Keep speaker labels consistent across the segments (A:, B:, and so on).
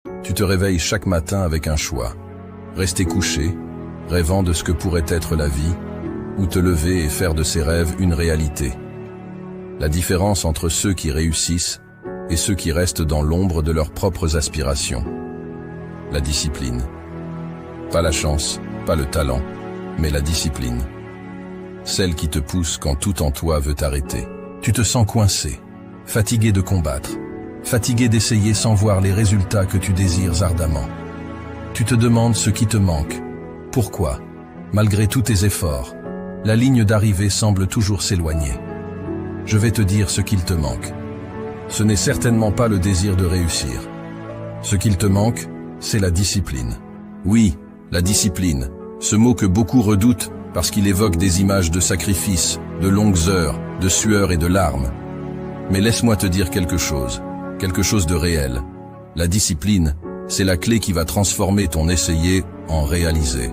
A: Tu te réveilles chaque matin avec un choix. Rester couché, rêvant de ce que pourrait être la vie, ou te lever et faire de ses rêves une réalité. La différence entre ceux qui réussissent et ceux qui restent dans l'ombre de leurs propres aspirations. La discipline. Pas la chance, pas le talent, mais la discipline. Celle qui te pousse quand tout en toi veut t'arrêter. Tu te sens coincé, fatigué de combattre, fatigué d'essayer sans voir les résultats que tu désires ardemment. Tu te demandes ce qui te manque. Pourquoi, malgré tous tes efforts, la ligne d'arrivée semble toujours s'éloigner. Je vais te dire ce qu'il te manque. Ce n'est certainement pas le désir de réussir. Ce qu'il te manque, c'est la discipline. Oui, la discipline, ce mot que beaucoup redoutent parce qu'il évoque des images de sacrifice, de longues heures, de sueur et de larmes. Mais laisse-moi te dire quelque chose de réel. La discipline, c'est la clé qui va transformer ton essayer en réaliser.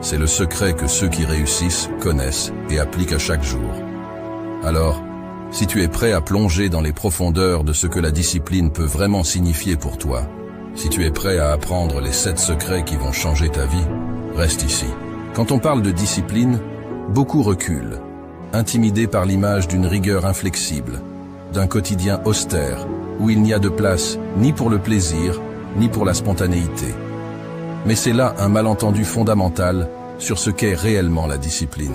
A: C'est le secret que ceux qui réussissent connaissent et appliquent à chaque jour. Alors, si tu es prêt à plonger dans les profondeurs de ce que la discipline peut vraiment signifier pour toi, si tu es prêt à apprendre les 7 secrets qui vont changer ta vie, reste ici. Quand on parle de discipline, beaucoup reculent, intimidés par l'image d'une rigueur inflexible, d'un quotidien austère, où il n'y a de place ni pour le plaisir, ni pour la spontanéité. Mais c'est là un malentendu fondamental sur ce qu'est réellement la discipline.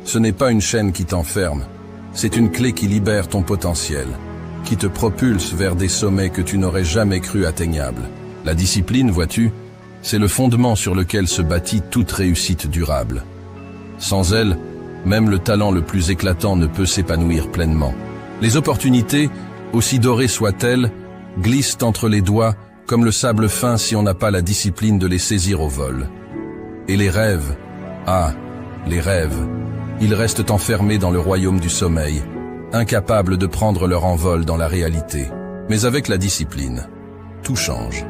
A: Ce n'est pas une chaîne qui t'enferme, c'est une clé qui libère ton potentiel, qui te propulse vers des sommets que tu n'aurais jamais cru atteignables. La discipline, vois-tu, c'est le fondement sur lequel se bâtit toute réussite durable. Sans elle, même le talent le plus éclatant ne peut s'épanouir pleinement. Les opportunités, aussi dorées soient-elles, glissent entre les doigts comme le sable fin si on n'a pas la discipline de les saisir au vol. Et les rêves, les rêves, ils restent enfermés dans le royaume du sommeil, incapables de prendre leur envol dans la réalité. Mais avec la discipline, tout change.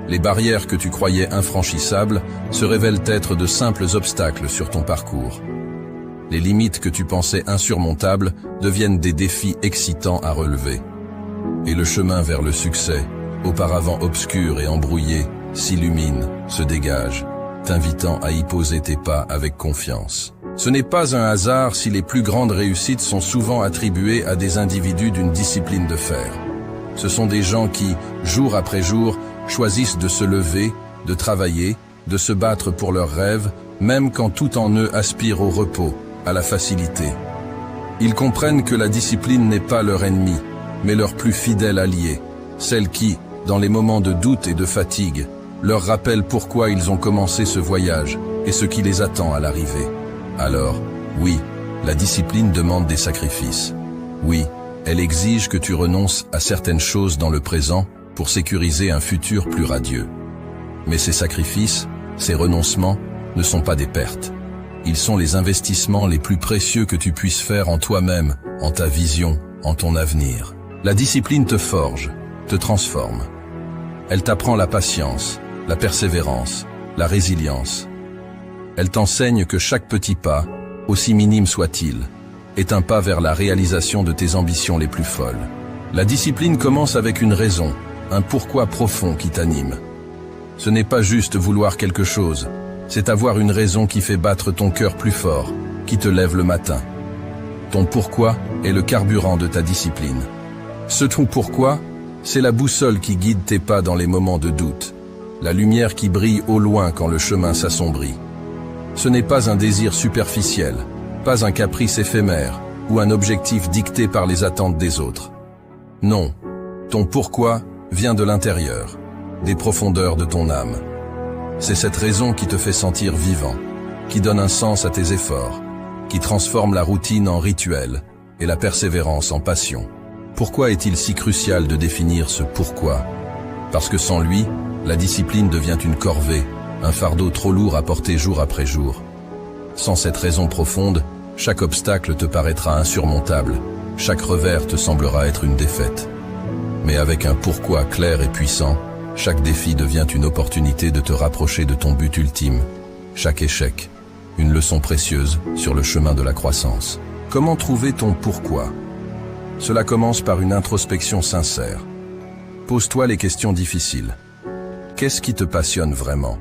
A: Les barrières que tu croyais infranchissables se révèlent être de simples obstacles sur ton parcours. Les limites que tu pensais insurmontables deviennent des défis excitants à relever. Et le chemin vers le succès, auparavant obscur et embrouillé, s'illumine, se dégage, t'invitant à y poser tes pas avec confiance. Ce n'est pas un hasard si les plus grandes réussites sont souvent attribuées à des individus d'une discipline de fer. Ce sont des gens qui, jour après jour, choisissent de se lever, de travailler, de se battre pour leurs rêves, même quand tout en eux aspire au repos, à la facilité. Ils comprennent que la discipline n'est pas leur ennemi, mais leur plus fidèle allié, celle qui, dans les moments de doute et de fatigue, leur rappelle pourquoi ils ont commencé ce voyage et ce qui les attend à l'arrivée. Alors, oui, la discipline demande des sacrifices. Oui, elle exige que tu renonces à certaines choses dans le présent pour sécuriser un futur plus radieux. Mais ces sacrifices, ces renoncements, ne sont pas des pertes. Ils sont les investissements les plus précieux que tu puisses faire en toi-même, en ta vision, en ton avenir. La discipline te forge, te transforme. Elle t'apprend la patience, la persévérance, la résilience. Elle t'enseigne que chaque petit pas, aussi minime soit-il, est un pas vers la réalisation de tes ambitions les plus folles. La discipline commence avec une raison, un pourquoi profond qui t'anime. Ce n'est pas juste vouloir quelque chose, c'est avoir une raison qui fait battre ton cœur plus fort, qui te lève le matin. Ton pourquoi est le carburant de ta discipline. Ce ton pourquoi, c'est la boussole qui guide tes pas dans les moments de doute, la lumière qui brille au loin quand le chemin s'assombrit. Ce n'est pas un désir superficiel, pas un caprice éphémère ou un objectif dicté par les attentes des autres. Non, ton pourquoi vient de l'intérieur, des profondeurs de ton âme. C'est cette raison qui te fait sentir vivant, qui donne un sens à tes efforts, qui transforme la routine en rituel et la persévérance en passion. Pourquoi est-il si crucial de définir ce pourquoi? Parce que sans lui, la discipline devient une corvée, un fardeau trop lourd à porter jour après jour. Sans cette raison profonde, chaque obstacle te paraîtra insurmontable, chaque revers te semblera être une défaite. Mais avec un pourquoi clair et puissant, chaque défi devient une opportunité de te rapprocher de ton but ultime. Chaque échec, une leçon précieuse sur le chemin de la croissance. Comment trouver ton pourquoi? Cela commence par une introspection sincère. Pose-toi les questions difficiles. Qu'est-ce qui te passionne vraiment?